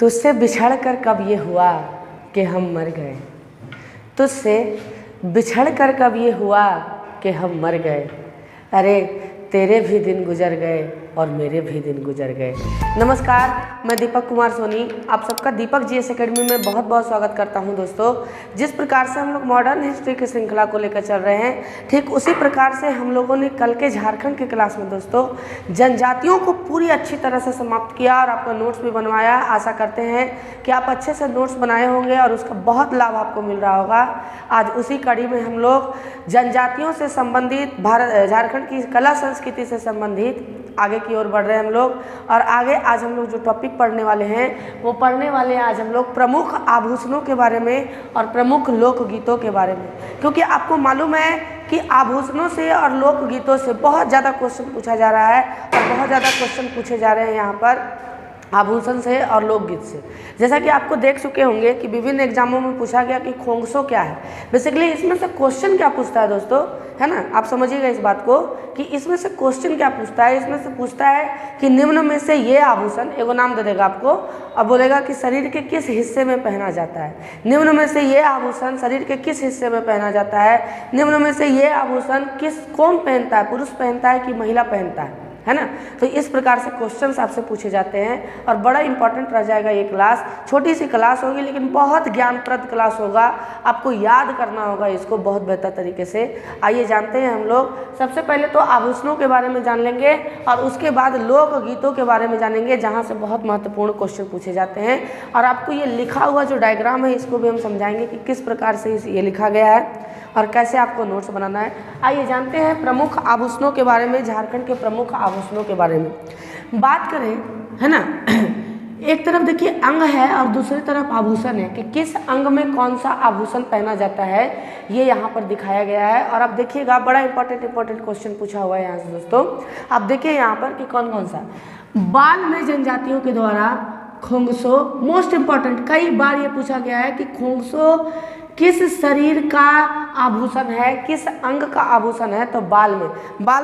तुझसे बिछड़ कर कब ये हुआ कि हम मर गए, तुझसे बिछड़ कर कब ये हुआ कि हम मर गए, अरे तेरे भी दिन गुजर गए और मेरे भी दिन गुजर गए। नमस्कार, मैं दीपक कुमार सोनी आप सबका दीपक जीएस एकेडमी में बहुत बहुत स्वागत करता हूं। दोस्तों, जिस प्रकार से हम लोग मॉडर्न हिस्ट्री की श्रृंखला को लेकर चल रहे हैं, ठीक उसी प्रकार से हम लोगों ने कल के झारखंड के क्लास में दोस्तों जनजातियों को पूरी अच्छी तरह से समाप्त किया और आपका नोट्स भी बनवाया। आशा करते हैं कि आप अच्छे से नोट्स बनाए होंगे और उसका बहुत लाभ आपको मिल रहा होगा। आज उसी कड़ी में हम लोग जनजातियों से संबंधित झारखंड की कला संस्कृति से संबंधित आगे की ओर बढ़ रहे हैं हम लोग। और आगे आज हम लोग जो टॉपिक पढ़ने वाले हैं वो पढ़ने वाले हैं आज हम लोग प्रमुख आभूषणों के बारे में और प्रमुख लोकगीतों के बारे में। क्योंकि आपको मालूम है कि आभूषणों से और लोकगीतों से बहुत ज़्यादा क्वेश्चन पूछा जा रहा है और बहुत ज़्यादा क्वेश्चन पूछे जा रहे हैं यहाँ पर आभूषण से और लोकगीत से। जैसा कि आपको देख चुके होंगे कि विभिन्न एग्जामों में पूछा गया कि खोंगसो क्या है। बेसिकली इसमें से क्वेश्चन क्या पूछता है दोस्तों, है ना, आप समझिएगा इस बात को कि इसमें से क्वेश्चन क्या पूछता है। इसमें से पूछता है कि निम्न में से ये आभूषण, एगो नाम दे देगा आपको और बोलेगा कि शरीर के किस हिस्से में पहना जाता है। निम्न में से ये आभूषण शरीर के किस हिस्से में पहना जाता है। निम्न में से ये आभूषण कौन पहनता है, पुरुष पहनता है कि महिला पहनता है ना। तो इस प्रकार से क्वेश्चंस आपसे पूछे जाते हैं और बड़ा इंपॉर्टेंट रह जाएगा ये क्लास। छोटी सी क्लास होगी लेकिन बहुत ज्ञानप्रद क्लास होगा, आपको याद करना होगा इसको बहुत बेहतर तरीके से। आइए जानते हैं हम लोग। सबसे पहले तो आभूषणों के बारे में जान लेंगे और उसके बाद लोकगीतों के बारे में जानेंगे, जहाँ से बहुत महत्वपूर्ण क्वेश्चन पूछे जाते हैं। और आपको ये लिखा हुआ जो डायग्राम है इसको भी हम समझाएंगे कि किस प्रकार से ये लिखा गया है और कैसे आपको नोट्स बनाना है। आइए जानते हैं प्रमुख आभूषणों के बारे में, झारखंड के प्रमुख आभूषणों के बारे में बात करें, है ना। एक तरफ देखिए अंग है और दूसरी तरफ आभूषण है कि किस अंग में कौन सा आभूषण पहना जाता है, ये यहाँ पर दिखाया गया है। और आप देखिएगा बड़ा इंपॉर्टेंट क्वेश्चन पूछा हुआ है यहाँ से दोस्तों। आप देखिए यहाँ पर कि कौन कौन सा बाल में जनजातियों के द्वारा खोंगसो, मोस्ट इंपॉर्टेंट, कई बार ये पूछा गया है कि खोंगसो किस शरीर का आभूषण है, किस अंग का आभूषण है। तो बाल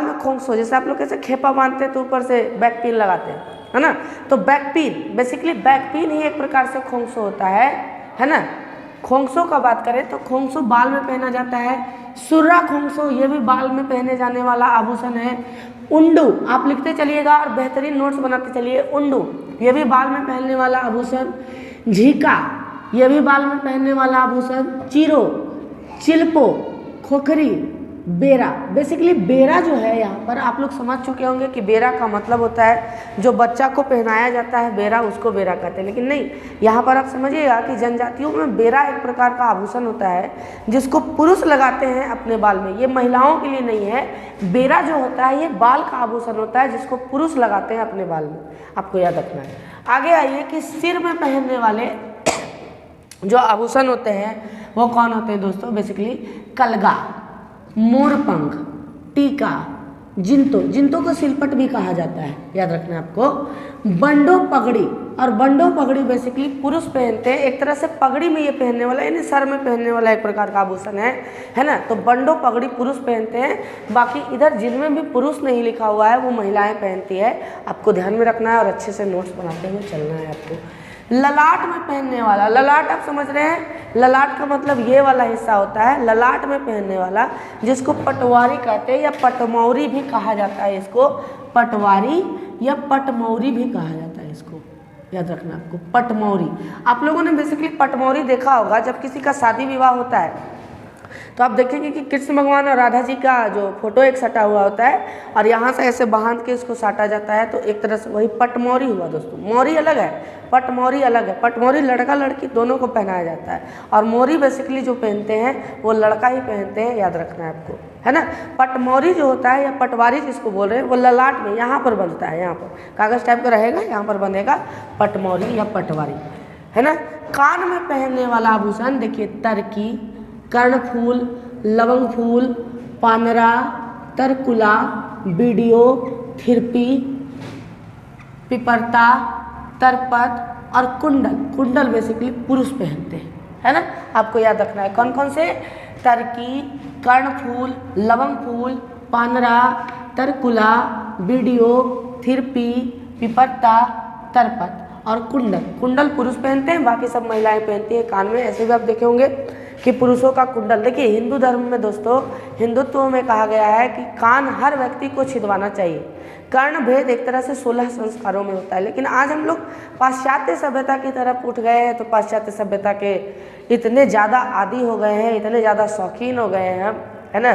में खोंगसो, जैसे आप लोग कैसे खेपा बांधते हैं तो ऊपर से बैक पिन लगाते हैं, है ना। तो back pin, basically back pin ही एक प्रकार से खोंगसो होता है ना। खोंगसो का बात करें तो खोंगसो बाल में पहना जाता है। सुर्रा खोंगसो ये भी बाल में पहने जाने वाला आभूषण है। उंडू आप लिखते चलिएगा और बेहतरीन नोट्स बनाते चलिए। उंडू ये भी बाल में पहनने वाला आभूषण। झीका ये भी बाल में पहनने वाला आभूषण। चिरो, चिल्पो, खोखरी, बेरा। बेसिकली बेरा जो है यहाँ पर आप लोग समझ चुके होंगे कि बेरा का मतलब होता है जो बच्चा को पहनाया जाता है बेरा, उसको बेरा कहते हैं। लेकिन नहीं, यहाँ पर आप समझिएगा कि जनजातियों में बेरा एक प्रकार का आभूषण होता है जिसको पुरुष लगाते हैं अपने बाल में, ये महिलाओं के लिए नहीं है। बेरा जो होता है ये बाल का आभूषण होता है जिसको पुरुष लगाते हैं अपने बाल में, आपको याद रखना है। आगे आइए कि सिर में पहनने वाले जो आभूषण होते हैं वो कौन होते हैं दोस्तों। बेसिकली कलगा, मोरपंख, टीका, जिंतो को सिलपट भी कहा जाता है, याद रखना है आपको। बंडो पगड़ी, और बंडो पगड़ी बेसिकली पुरुष पहनते हैं। एक तरह से पगड़ी में ये पहनने वाला यानी सर में पहनने वाला एक प्रकार का आभूषण है ना। तो बंडो पगड़ी पुरुष पहनते हैं। बाकी इधर जिनमें भी पुरुष नहीं लिखा हुआ है वो महिलाएं पहनती है, आपको ध्यान में रखना है और अच्छे से नोट्स बनाते हुए चलना है आपको। ललाट में पहनने वाला, ललाट आप समझ रहे हैं, ललाट का मतलब ये वाला हिस्सा होता है। ललाट में पहनने वाला जिसको पटवारी कहते हैं या पटमौरी भी कहा जाता है, इसको पटवारी या पटमौरी भी कहा जाता है, इसको याद रखना आपको। पटमौरी, आप लोगों ने बेसिकली पटमौरी देखा होगा जब किसी का शादी विवाह होता है तो आप देखेंगे कि कृष्ण भगवान और राधा जी का जो फोटो एक सटा हुआ होता है और यहाँ से ऐसे बांध के उसको साटा जाता है। तो एक तरह से वही पटमौरी हुआ दोस्तों। मौरी अलग है, पटमौरी अलग है। पटमौरी लड़का लड़की दोनों को पहनाया जाता है और मौरी बेसिकली जो पहनते हैं वो लड़का ही पहनते हैं, याद रखना है आपको, है ना। पटमौरी जो होता है या पटवारी जिसको बोल रहे हैं वो ललाट में यहाँ पर बनता है, यहाँ पर कागज टाइप का रहेगा, यहाँ पर बनेगा पटमौरी या पटवारी, है ना। कान में पहनने वाला आभूषण देखिए तरकी, कर्णफूल, लवंग फूल, पानरा, तरकुला, बीडियो, थिरपी, पिपरता, तरपत और कुंडल। कुंडल बेसिकली पुरुष पहनते हैं, है ना, आपको याद रखना है। कौन कौन से, तरकी, कर्णफूल, लवंग फूल, पानरा, तरकुला, बीडियो, थिरपी, पिपरता, तरपत। और कुंडल, कुंडल पुरुष पहनते हैं, बाकी सब महिलाएं पहनती हैं कान में। ऐसे भी आप देखे होंगे कि पुरुषों का कुंडल। देखिए हिंदू धर्म में दोस्तों, हिंदुत्व में कहा गया है कि कान हर व्यक्ति को छिदवाना चाहिए। कर्ण भेद एक तरह से 16 संस्कारों में होता है, लेकिन आज हम लोग पाश्चात्य सभ्यता की तरफ उठ गए हैं, तो पाश्चात्य सभ्यता के इतने ज़्यादा आदी हो गए हैं, इतने ज़्यादा शौकीन हो गए हैं हम, है ना,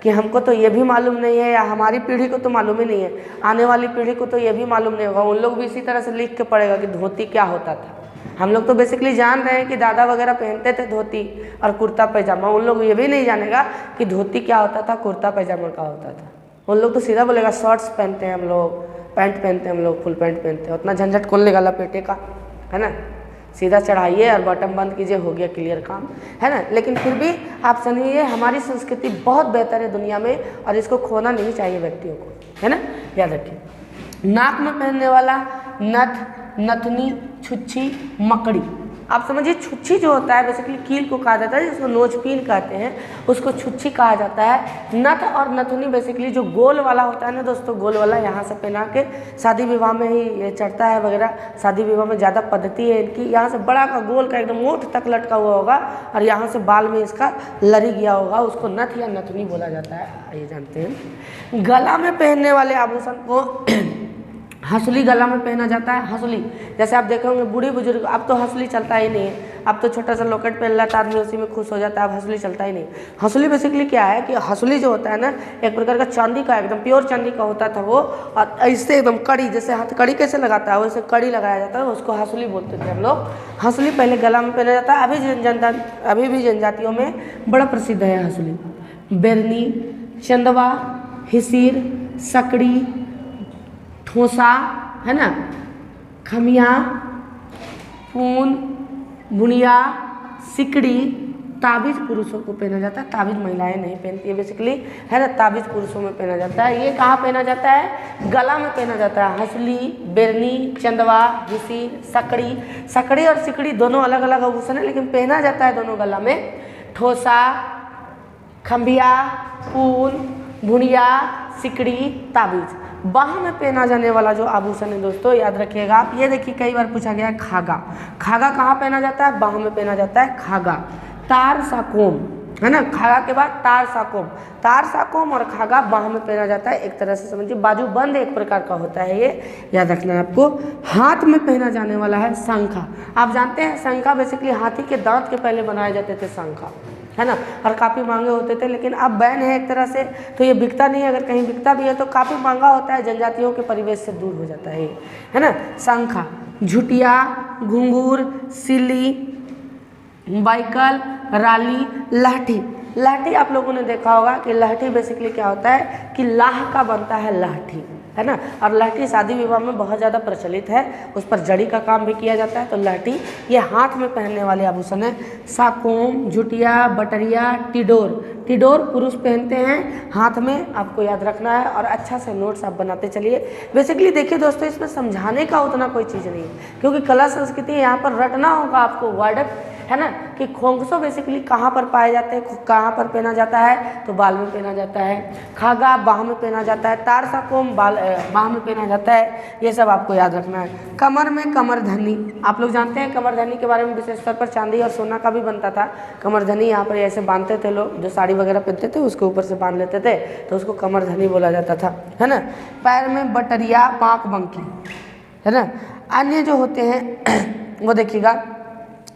कि हमको तो ये भी मालूम नहीं है, या हमारी पीढ़ी को तो मालूम ही नहीं है, आने वाली पीढ़ी को तो ये भी मालूम नहीं होगा। उन लोग भी इसी तरह से लिख के पड़ेगा कि धोती क्या होता था। हम लोग तो बेसिकली जान रहे हैं कि दादा वगैरह पहनते थे धोती और कुर्ता पैजामा, उन लोग ये भी नहीं जानेगा कि धोती क्या होता था, कुर्ता पैजामा क्या होता था। उन लोग तो सीधा बोलेगा शॉर्ट्स पहनते हैं हम लोग, पैंट पहनते हैं हम लोग, फुल पैंट पहनते हैं, उतना झंझट कौन लेगा लपेटे का, है ना, सीधा चढ़ाइए और बटन बंद कीजिए, हो गया क्लियर काम, है ना। लेकिन फिर भी आप सुनिए, हमारी संस्कृति बहुत बेहतर है दुनिया में और इसको खोना नहीं चाहिए व्यक्तियों को, है ना, याद रखिए। नाक में पहनने वाला नथ, नथनी, छुच्छी, मकड़ी। आप समझिए छुच्छी जो होता है बेसिकली कील को कहा जाता है, जिसको नोचपीन कहते हैं, उसको छुच्छी कहा जाता है। नथ और नथनी बेसिकली जो गोल वाला होता है ना दोस्तों, गोल वाला यहाँ से पहना के शादी विवाह में ही ये चढ़ता है वगैरह, शादी विवाह में ज़्यादा पद्धति है इनकी। यहाँ से बड़ा का गोल का एकदम ओठ तक लटका हुआ होगा और यहाँ से बाल में इसका लरी गया होगा, उसको नथ या नथनी बोला जाता है, ये जानते हैं। गला में पहनने वाले आभूषण को हंसुली गला में पहना जाता है। हंसुली जैसे आप देखे होंगे बूढ़ी बुजुर्ग, अब तो हंसुली चलता ही नहीं है, अब तो छोटा सा लॉकेट पहन लेता है आदमी, उसी में खुश हो जाता है, अब हंसुली चलता ही नहीं। हंसुली बेसिकली क्या है कि हंसुली जो होता है ना, एक प्रकार का चांदी का, एकदम प्योर चांदी का होता था वो, और इससे एकदम कड़ी, जैसे हाथ कड़ी कैसे लगाता है वैसे कड़ी लगाया जाता है, उसको हंसुली बोलते थे हम लोग। हंसुली पहले गला में पहना जाता है, अभी भी जनजातियों में बड़ा प्रसिद्ध है हंसुली। बेरनी, चंदवा, हिसीर, सकड़ी, ठोसा, है ना, खमिया, पून, बुनिया, सिकड़ी, ताबीज पुरुषों को पहना जाता है, ताबीज महिलाएं नहीं पहनती है बेसिकली, है ना, ताबीज पुरुषों में पहना जाता है। ये कहाँ पहना जाता है? गला में पहना जाता है। हंसुली, बेरनी, चंदवा, हिसीर, सकड़ी। सकड़ी और सिकड़ी दोनों अलग अलग आभूषण है, लेकिन पहना जाता है दोनों गला में। ठोसा, खम्बिया, पून, बुनिया, सिकड़ी, ताबीज। बाह में पहना जाने वाला जो आभूषण है दोस्तों, याद रखिएगा आप, ये देखिए कई बार पूछा गया है खागा। खागा कहाँ पहना जाता है? बाह में पहना जाता है खागा। तार साकोम, है ना, खागा के बाद तार साकोम। तार साकोम और खागा बाह में पहना जाता है, एक तरह से समझिए बाजू बंद एक प्रकार का होता है, ये याद रखना है आपको। हाथ में पहना जाने वाला है शंखा। आप जानते हैं शंखा बेसिकली हाथी के दांत के पहले बनाए जाते थे शंखा, है ना, और काफ़ी महंगे होते थे, लेकिन अब बैन है एक तरह से, तो ये बिकता नहीं है, अगर कहीं बिकता भी है तो काफ़ी महंगा होता है, जनजातियों के परिवेश से दूर हो जाता है ना। शंखा, झुटिया, घुंघूर, सिली, बाइकल, राली, लाठी। लाठी आप लोगों ने देखा होगा कि लाठी बेसिकली क्या होता है कि लाह का बनता है लाठी, है ना, और लाठी शादी विवाह में बहुत ज़्यादा प्रचलित है, उस पर जड़ी का काम भी किया जाता है। तो लाठी ये हाथ में पहनने वाले आभूषण है। साकोम, झुटिया, बटरिया, टिडोर। टिडोर पुरुष पहनते हैं हाथ में, आपको याद रखना है, और अच्छा से नोट्स आप बनाते चलिए। बेसिकली देखिए दोस्तों, इसमें समझाने का उतना कोई चीज़ नहीं है, क्योंकि कला संस्कृति यहाँ पर रटना होगा आपको वर्ड, है ना, कि खोंगसो बेसिकली कहाँ पर पाए जाते हैं, कहाँ पर पहना जाता है, तो बाल में पहना जाता है। खागा बाह में पहना जाता है। तार साकोम बाह में पहना जाता है, ये सब आपको याद रखना है। कमर में कमरधनी, आप लोग जानते हैं कमरधनी के बारे में, विशेष तौर पर चांदी और सोना का भी बनता था कमरधनी। यहाँ पर ऐसे बांधते थे लोग, जो साड़ी वगैरह पहनते थे उसके ऊपर से बांध लेते थे, तो उसको कमरधनी बोला जाता था, है ना। पैर में बटरिया, पाँक बंकी, है ना। अन्य जो होते हैं वो देखिएगा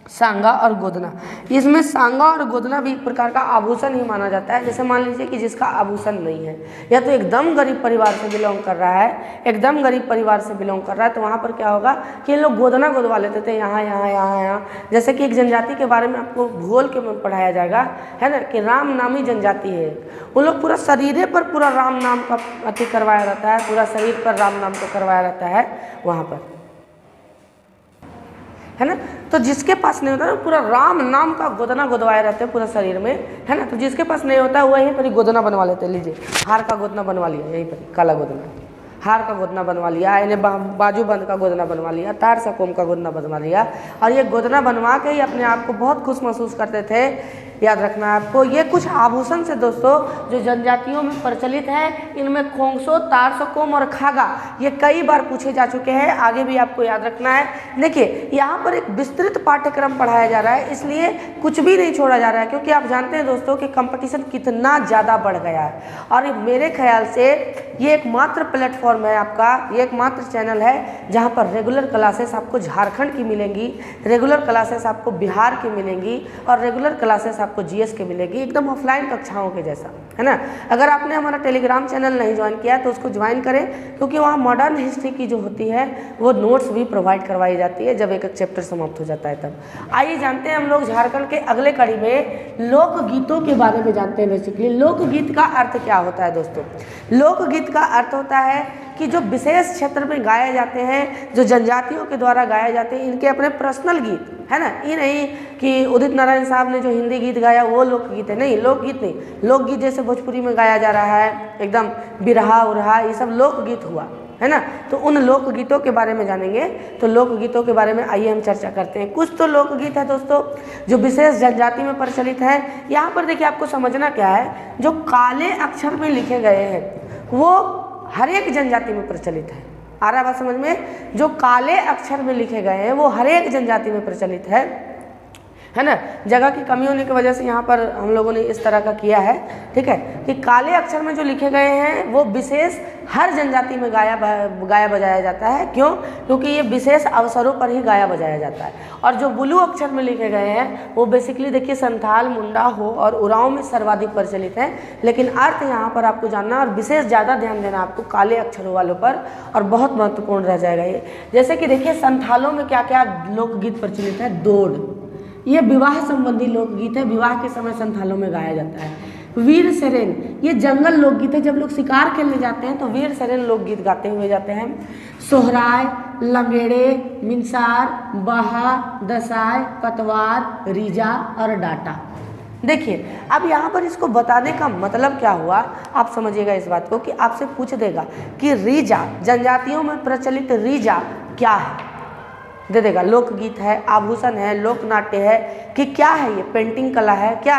सांगा और गोदना। इसमें सांगा और गोदना भी एक प्रकार का आभूषण ही माना जाता है। जैसे मान लीजिए कि जिसका आभूषण नहीं है, या तो एकदम गरीब परिवार से बिलोंग कर रहा है, एकदम गरीब परिवार से बिलोंग कर रहा है, तो वहाँ पर क्या होगा कि ये लोग गोदना गोदवा लेते थे, यहाँ यहाँ यहाँ यहाँ। जैसे कि एक जनजाति के बारे में आपको भूगोल के में पढ़ाया जाएगा, है ना, कि राम नामी जनजाति है। उन लोग पूरा शरीर पर पूरा राम नाम का अति करवाया रहता है, पूरा शरीर पर राम नाम को करवाया रहता है वहाँ पर, है ना। तो जिसके पास नहीं होता ना, पूरा राम नाम का गोदना गोदवाए रहते हैं पूरा शरीर में, है ना। तो जिसके पास नहीं होता है वहीं पर ही गोदना बनवा लेते हैं। लीजिए हार का गोदना बनवा लिया, यहीं पर काला गोदना, हार का गोदना बनवा लिया, यानी बाजू बंद का गोदना बनवा लिया, तार साकोम का गोदना बनवा लिया, और ये गोदना बनवा के ही अपने आप को बहुत खुश महसूस करते थे याद रखना है आपको। ये कुछ आभूषण से दोस्तों जो जनजातियों में प्रचलित है, इनमें खोंगसो, तारसकोम और खागा ये कई बार पूछे जा चुके हैं, आगे भी आपको याद रखना है। देखिए यहाँ पर एक विस्तृत पाठ्यक्रम पढ़ाया जा रहा है, इसलिए कुछ भी नहीं छोड़ा जा रहा है, क्योंकि आप जानते हैं दोस्तों कि कंपटीशन कितना ज़्यादा बढ़ गया है। और मेरे ख्याल से ये एकमात्र प्लेटफॉर्म है आपका, ये एकमात्र चैनल है जहाँ पर रेगुलर क्लासेस आपको झारखंड की मिलेंगी, रेगुलर क्लासेस आपको बिहार की मिलेंगी और रेगुलर क्लासेस आपको जीएस के मिलेगी, एकदम ऑफलाइन कक्षाओं के जैसा, है ना। अगर आपने हमारा टेलीग्राम चैनल नहीं ज्वाइन किया तो उसको ज्वाइन करें, क्योंकि वहाँ मॉडर्न हिस्ट्री की जो होती है वो नोट्स भी प्रोवाइड करवाई जाती है जब एक एक चैप्टर समाप्त हो जाता है तब। आइए जानते हैं हम लोग झारखंड के अगले कड़ी में लोकगीतों के बारे में जानते हैं। बेसिकली लोकगीत का अर्थ क्या होता है दोस्तों? लोकगीत का अर्थ होता है कि जो विशेष क्षेत्र में गाए जाते हैं, जो जनजातियों के द्वारा गाए जाते हैं, इनके अपने पर्सनल गीत, है ना। ये नहीं कि उदित नारायण साहब ने जो हिंदी गीत गाया वो लोकगीत है, नहीं, लोकगीत नहीं। लोकगीत जैसे भोजपुरी में गाया जा रहा है, एकदम बिरहा उरहा, ये सब लोकगीत हुआ, है ना। तो उन लोकगीतों के बारे में जानेंगे। तो लोकगीतों के बारे में आइए हम चर्चा करते हैं। कुछ तो लोकगीत है दोस्तों जो विशेष जनजाति में प्रचलित है। यहाँ पर देखिए आपको समझना क्या है, जो काले अक्षर में लिखे गए हैं वो हर एक जनजाति में प्रचलित है। आ रहा बात समझ में? जो काले अक्षर में लिखे गए हैं वो हर एक जनजाति में प्रचलित है ना। जगह की कमी होने की वजह से यहाँ पर हम लोगों ने इस तरह का किया है, ठीक है, कि काले अक्षर में जो लिखे गए हैं वो विशेष हर जनजाति में गाया बजाया जाता है। क्यों? क्योंकि ये विशेष अवसरों पर ही गाया बजाया जाता है। और जो ब्लू अक्षर में लिखे गए हैं वो बेसिकली देखिए संथाल, मुंडा, हो और उरांव में सर्वाधिक प्रचलित है। लेकिन अर्थ यहाँ पर आपको जानना और विशेष ज़्यादा ध्यान देना आपको काले अक्षरों वालों पर, और बहुत महत्वपूर्ण रह जाएगा ये। जैसे कि देखिए संथालों में क्या क्या लोकगीत प्रचलित है। दौड़, ये विवाह संबंधी लोकगीत है, विवाह के समय संथालों में गाया जाता है। वीर सेरेन, ये जंगल लोकगीत है, जब लोग शिकार खेलने जाते हैं तो वीर सेरेन लोकगीत गाते हुए जाते हैं। सोहराय, लंगेड़े, मिंसार, बहा, दसाय, पतवार, रीजा और डाटा। देखिए अब यहाँ पर इसको बताने का मतलब क्या हुआ, आप समझिएगा इस बात को, कि आपसे पूछ देगा कि रीजा, जनजातियों में प्रचलित रीजा क्या है, दे देगा। लोकगीत है, आभूषण है, लोक नाट्य है, कि क्या है ये, पेंटिंग कला है, क्या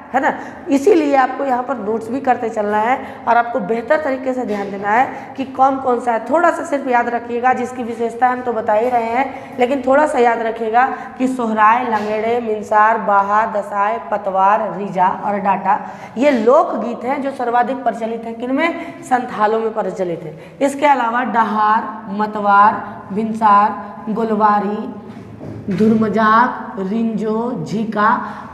है ना। इसीलिए आपको यहाँ पर नोट्स भी करते चलना है और आपको बेहतर तरीके से ध्यान देना है कि कौन कौन सा है। थोड़ा सा सिर्फ याद रखिएगा, जिसकी विशेषता हम तो बता ही रहे हैं, लेकिन थोड़ा सा याद रखिएगा कि सोहराय, लंगेड़े, मिंसार, बाहा, दसाय, पतवार, रीजा और डाटा ये लोकगीत हैं जो सर्वाधिक प्रचलित हैं। किनमें? संथालों में प्रचलित है। इसके अलावा डहार, मतवार, भिनसार, गोलवारी, धुरमजाक, रिंजो, झीका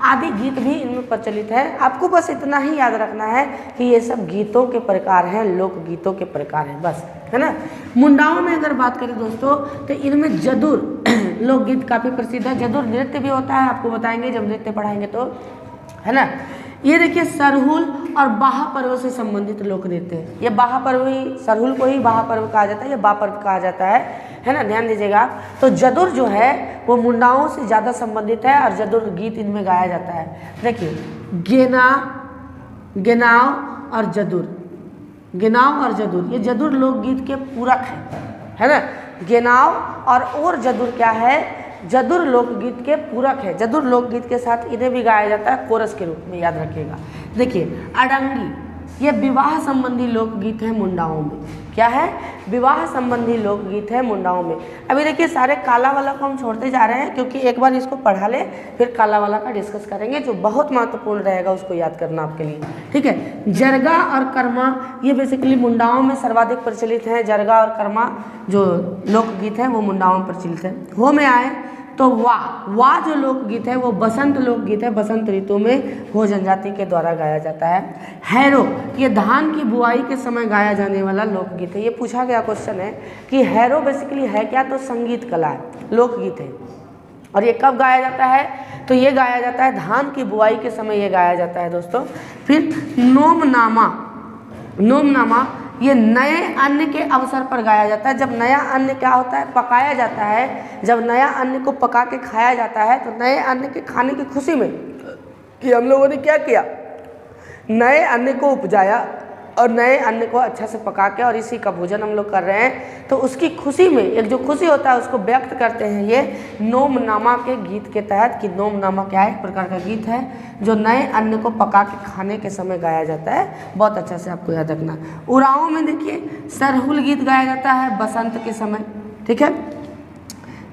आदि गीत भी इनमें प्रचलित है। आपको बस इतना ही याद रखना है कि ये सब गीतों के प्रकार हैं, लोकगीतों के प्रकार हैं, बस, है ना। मुंडाओं में अगर बात करें दोस्तों तो इनमें जदुर लोकगीत काफ़ी प्रसिद्ध है। जदुर नृत्य भी होता है, आपको बताएंगे जब नृत्य पढ़ाएंगे तो, है ना। ये देखिए सरहुल और बाहा पर्व से संबंधित लोक नृत्य है। ये बाहा पर्व ही, सरहुल को ही बाहा पर्व कहा जाता है, या बा पर्व कहा जाता है ना, ध्यान दीजिएगा। तो जदुर जो है वो मुंडाओं से ज़्यादा संबंधित है और जदुर गीत इनमें गाया जाता है। देखिए गेना, गेनाव और जदुर, गेनाव और जदुर ये जदुर लोकगीत के पूरक है ना। गेनाव और जदुर क्या है? जदुर लोकगीत के पूरक है। जदुर लोकगीत के साथ इन्हें भी गाया जाता है कोरस के रूप में, याद रखिएगा। देखिए अडंगी, ये विवाह संबंधी लोकगीत है मुंडाओं में। क्या है? विवाह संबंधी लोकगीत है मुंडाओं में। अभी देखिए सारे काला वाला को हम छोड़ते जा रहे हैं, क्योंकि एक बार इसको पढ़ा ले फिर काला वाला का डिस्कस करेंगे, जो बहुत महत्वपूर्ण रहेगा, उसको याद करना आपके लिए, ठीक है। जरगा और कर्मा ये बेसिकली मुंडाओं में सर्वाधिक प्रचलित है। जरगा और कर्मा जो लोकगीत है वो मुंडाओं में प्रचलित है। हो में आए तो वाह जो लोकगीत है वो बसंत लोकगीत है, बसंत ऋतु में हो जनजाति के द्वारा गाया जाता है। हैरो, ये धान की बुआई के समय गाया जाने वाला लोकगीत है। ये पूछा गया क्वेश्चन है कि हैरो बेसिकली है क्या, तो संगीत कला है, लोकगीत है। और ये कब गाया जाता है? तो ये गाया जाता है धान की बुआई के समय ये गाया जाता है दोस्तों। फिर नोमनामा, नोमनामा ये नए अन्न के अवसर पर गाया जाता है। जब नया अन्न क्या होता है? पकाया जाता है। जब नया अन्न को पका के खाया जाता है तो नए अन्न के खाने की खुशी में कि हम लोगों ने क्या किया, नए अन्न को उपजाया, और नए अन्न को अच्छा से पका के और इसी का भोजन हम लोग कर रहे हैं, तो उसकी खुशी में एक जो खुशी होता है उसको व्यक्त करते हैं ये नोमनामा के गीत के तहत। कि नोमनामा क्या है? एक प्रकार का गीत है जो नए अन्न को पका के खाने के समय गाया जाता है। बहुत अच्छा से आपको याद रखना। उरावों में देखिए सरहुल गीत गाया जाता है बसंत के समय, ठीक है।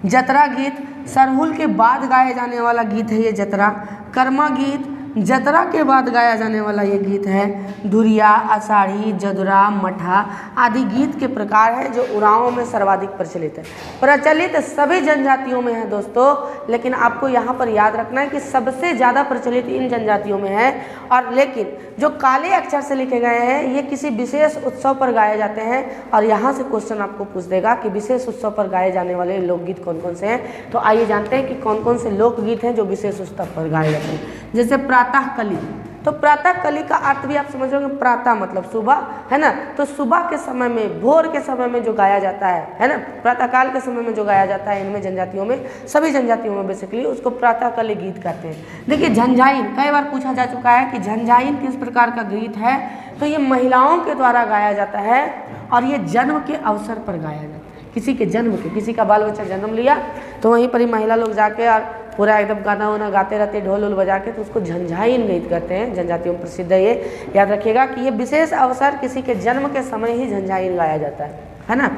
जतरा गीत सरहुल के बाद गाया जाने वाला गीत है ये जतरा। कर्मा गीत जतरा के बाद गाया जाने वाला ये गीत है। धुरिया, आषाढ़ी, जदुरा, मठा आदि गीत के प्रकार हैं जो उरावों में सर्वाधिक प्रचलित है। प्रचलित सभी जनजातियों में है दोस्तों, लेकिन आपको यहाँ पर याद रखना है कि सबसे ज़्यादा प्रचलित इन जनजातियों में है। और लेकिन जो काले अक्षर से लिखे गए हैं ये किसी विशेष उत्सव पर गाए जाते हैं। और यहाँ से क्वेश्चन आपको पूछ देगा कि विशेष उत्सव पर गाए जाने वाले लोकगीत कौन कौन से हैं। तो आइए जानते हैं कि कौन कौन से लोकगीत हैं जो विशेष उत्सव पर गाए जाते हैं। जैसे प्रातः कली, तो प्रातः कली का अर्थ भी आप समझ रहे होंगे, प्रातः मतलब सुबह, है ना। तो सुबह के समय में, भोर के समय में जो गाया जाता है ना, प्रातःकाल के समय में जो गाया जाता है, इनमें जनजातियों में, सभी जनजातियों में बेसिकली उसको प्रातः कली गीत कहते हैं। देखिए झंझाइन, कई बार पूछा जा चुका है कि झंझाइन किस प्रकार का गीत है। तो ये महिलाओं के द्वारा गाया जाता है और ये जन्म के अवसर पर गाया जाता है। किसी के जन्म के, किसी का बाल बच्चा जन्म लिया तो वहीं पर ही महिला लोग जाके और पूरा एकदम गाना वाना गाते रहते, ढोल वोल बजा के, तो उसको झंझाइन गीत कहते हैं। जनजातियों में प्रसिद्ध है ये, याद रखिएगा कि ये विशेष अवसर किसी के जन्म के समय ही झंझाइन गाया जाता है ना।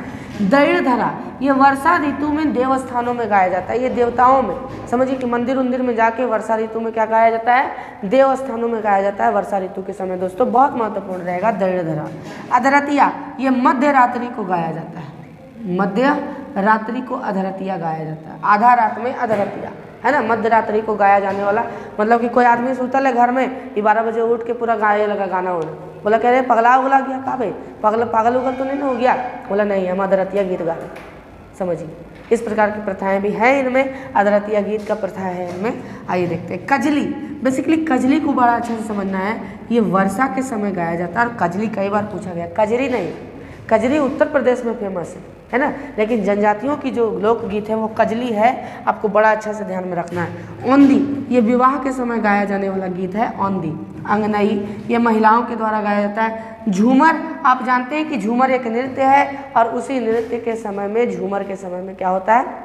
दैड़धरा ये वर्षा ऋतु में देवस्थानों में गाया जाता है। ये देवताओं में, समझिए कि मंदिर उंदिर में जाके वर्षा ऋतु में क्या गाया जाता है? देवस्थानों में गाया जाता है वर्षा ऋतु के समय। दोस्तों बहुत महत्वपूर्ण रहेगा दैड़धरा। अधरतिया ये मध्य रात्रि को गाया जाता है। मध्य रात्रि को अधरतिया गाया जाता है। आधा रात में अधरतिया, है ना, मध्य रात्रि को गाया जाने वाला। मतलब कि कोई आदमी सुतल है घर में, 12 बजे उठ के पूरा गाने लगा गाना वाना। बोला कह रहे पगला उगला गया का भाई, पागल उगल तो नहीं ना हो गया? बोला नहीं, हम अधरतिया गीत गा रहे। समझिए इस प्रकार की प्रथाएं भी हैं इनमें, अधरतिया गीत का प्रथा है इनमें। आइए देखते हैं कजली। बेसिकली कजली को बड़ा अच्छे से समझना है। ये वर्षा के समय गाया जाता है और कजली कई बार पूछा गया। कजरी नहीं, कजरी उत्तर प्रदेश में फेमस है ना, लेकिन जनजातियों की जो लोकगीत है वो कजली है। आपको बड़ा अच्छा से ध्यान में रखना है। औंधी ये विवाह के समय गाया जाने वाला गीत है। औंधी। अंगनई ये महिलाओं के द्वारा गाया जाता है। झूमर आप जानते हैं कि झूमर एक नृत्य है और उसी नृत्य के समय में, झूमर के समय में क्या होता है?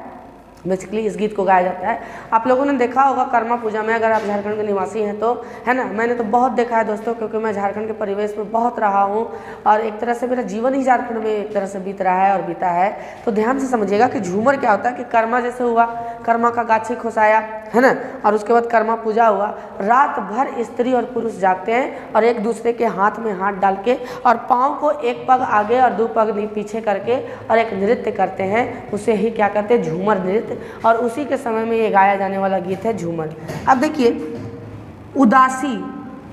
बेसिकली इस गीत को गाया जाता है। आप लोगों ने देखा होगा कर्मा पूजा में, अगर आप झारखंड के निवासी हैं तो, है ना। मैंने तो बहुत देखा है दोस्तों, क्योंकि मैं झारखंड के परिवेश में बहुत रहा हूँ और एक तरह से मेरा जीवन ही झारखंड में एक तरह से बीत रहा है और बीता है। तो ध्यान से समझिएगा कि झूमर क्या होता है कि कर्मा जैसे हुआ, कर्मा का गाछी खुसाया, है ना, और उसके बाद कर्मा पूजा हुआ। रात भर स्त्री और पुरुष जागते हैं और एक दूसरे के हाथ में हाथ डाल के और पाँव को एक पग आगे और 2 पग पीछे करके और एक नृत्य करते हैं। उसे ही क्या कहते हैं? झूमर नृत्य। और उसी के समय में ये गाया जाने वाला गीत है झूमर। अब देखिए उदासी,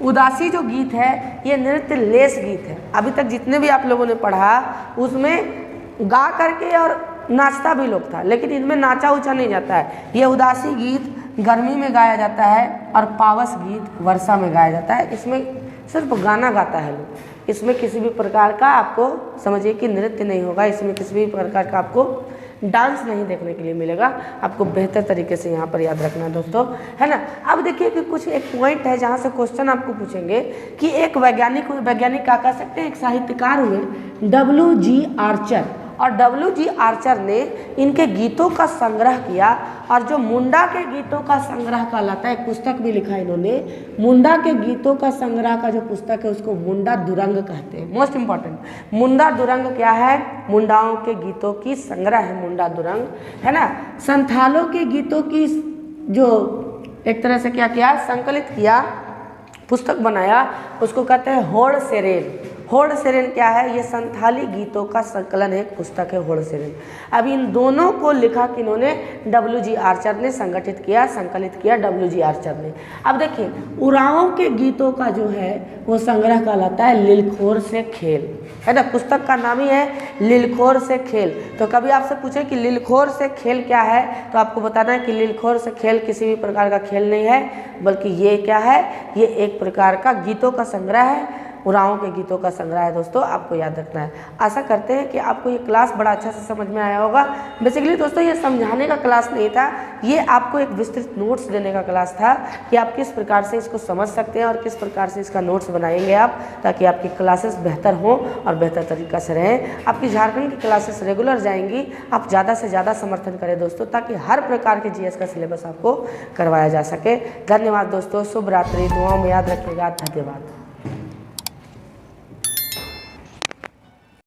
उदासी जो गीत है ये नृत्य लेस गीत है। अभी तक जितने भी आप लोगों ने पढ़ा उसमें गा करके और नाचता भी लोग था, लेकिन इनमें नाचा उचा नहीं जाता है। ये उदासी गीत गर्मी में गाया जाता है और पावस गीत वर्षा में गाया जाता है। इसमें सिर्फ गाना गाता है लोग, इसमें किसी भी प्रकार का आपको समझिए कि नृत्य नहीं होगा, इसमें किसी भी प्रकार का आपको डांस नहीं देखने के लिए मिलेगा। आपको बेहतर तरीके से यहाँ पर याद रखना है दोस्तों, है ना। अब देखिए कि कुछ एक पॉइंट है जहाँ से क्वेश्चन आपको पूछेंगे कि एक वैज्ञानिक क्या कह सकते हैं, एक साहित्यकार हुए W.G. आर्चर, और W.G. आर्चर ने इनके गीतों का संग्रह किया और जो मुंडा के गीतों का संग्रह कहलाता है, एक पुस्तक भी लिखा इन्होंने। मुंडा के गीतों का संग्रह का जो पुस्तक है उसको मुंडा दुरंग कहते हैं। मोस्ट इंपॉर्टेंट, मुंडा दुरंग क्या है? मुंडाओं के गीतों की संग्रह है मुंडा दुरंग, है ना। संथालों के गीतों की जो एक तरह से क्या किया, संकलित किया, पुस्तक बनाया, उसको कहते हैं होड़ सेरेन। होड़ सेरेन क्या है? ये संथाली गीतों का संकलन एक पुस्तक है, होड़ सेरेन। अब इन दोनों को लिखा किन्होंने? W.G. आर्चर ने संगठित किया, संकलित किया W.G. आर्चर ने। अब देखिए उरांव के गीतों का जो है वो संग्रह कहलाता है लिलखोर से खेल, है ना। पुस्तक का नाम ही है लिलखोर से खेल। तो कभी आपसे पूछे कि लिलखोर से खेल क्या है, तो आपको बताना है कि लिलखोर से खेल किसी भी प्रकार का खेल नहीं है, बल्कि ये क्या है? ये एक प्रकार का गीतों का संग्रह है। उरांव के गीतों का संग्रह है दोस्तों, आपको याद रखना है। आशा करते हैं कि आपको ये क्लास बड़ा अच्छा से समझ में आया होगा। बेसिकली दोस्तों ये समझाने का क्लास नहीं था, ये आपको एक विस्तृत नोट्स देने का क्लास था कि आप किस प्रकार से इसको समझ सकते हैं और किस प्रकार से इसका नोट्स बनाएंगे आप, ताकि आपकी क्लासेस बेहतर हों और बेहतर तरीक़ा से रहें। आपकी झारखंड की क्लासेस रेगुलर जाएंगी, आप ज़्यादा से ज़्यादा समर्थन करें दोस्तों, ताकि हर प्रकार के जीएस का सिलेबस आपको करवाया जा सके। धन्यवाद दोस्तों, शुभ रात्रि, दुआओं में याद रखिएगा। धन्यवाद।